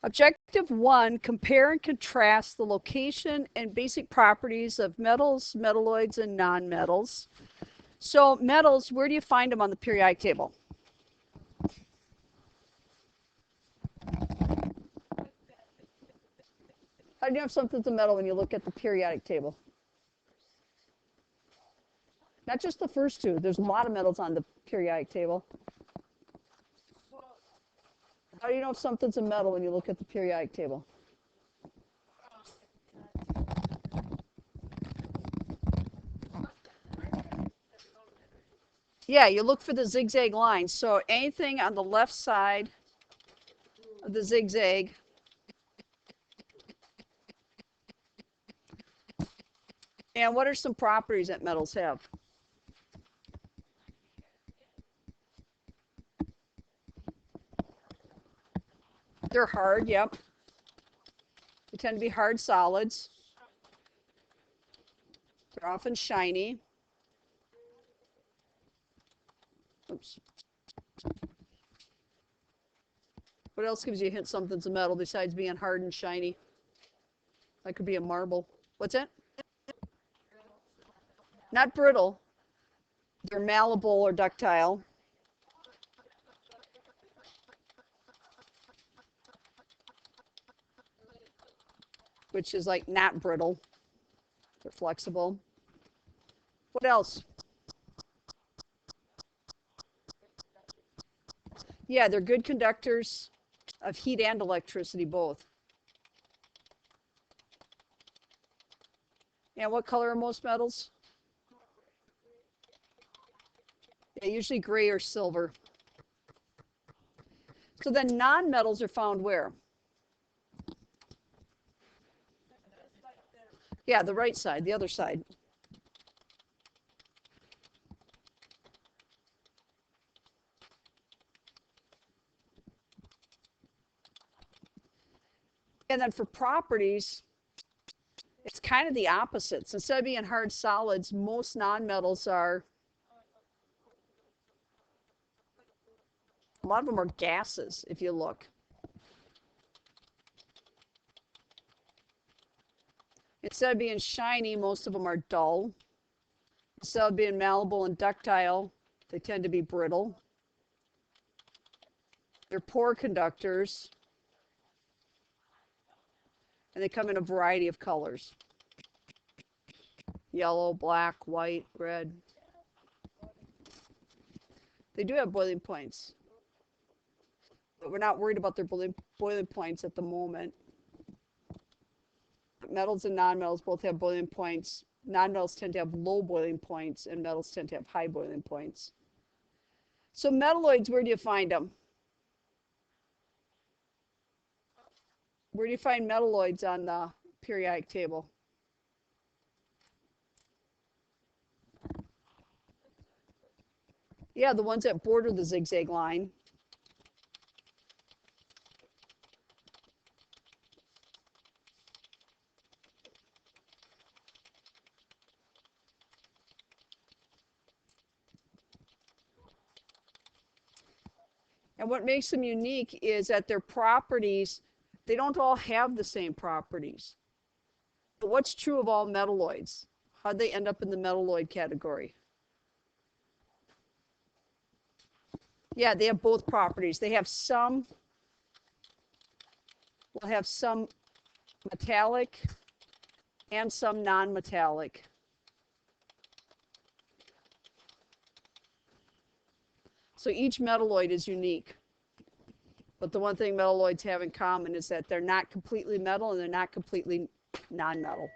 Objective 1, compare and contrast the location and basic properties of metals, metalloids, and nonmetals. So metals, where do you find them on the periodic table? How do you know if something's a metal when you look at the periodic table? Not just the first two. There's a lot of metals on the periodic table. How do you know if something's a metal when you look at the periodic table? Yeah, you look for the zigzag lines. So anything on the left side of the zigzag and what are some properties that metals have? They're hard, yep. They tend to be hard solids. They're often shiny. Oops. What else gives you a hint something's a metal besides being hard and shiny? That could be a marble. What's that? Not brittle. They're malleable or ductile. Which is like not brittle. They're flexible. What else? Yeah, they're good conductors of heat and electricity both. And what color are most metals? Yeah, usually gray or silver. So then non-metals are found where? Yeah, the right side, the other side. And then for properties, it's kind of the opposites. Instead of being hard solids, most nonmetals are, a lot of them are gases, if you look. Instead of being shiny, most of them are dull. Instead of being malleable and ductile, they tend to be brittle. They're poor conductors. And they come in a variety of colors. Yellow, black, white, red. They do have boiling points. But we're not worried about their boiling points at the moment. Metals and nonmetals both have boiling points. Nonmetals tend to have low boiling points, and metals tend to have high boiling points. So metalloids, where do you find them? Where do you find metalloids on the periodic table? Yeah, the ones that border the zigzag line. And what makes them unique is that their properties, they don't all have the same properties. But what's true of all metalloids? How'd they end up in the metalloid category? Yeah, they have both properties. They have some, will have some metallic and some non-metallic. So each metalloid is unique. But the one thing metalloids have in common is that they're not completely metal and they're not completely non-metal.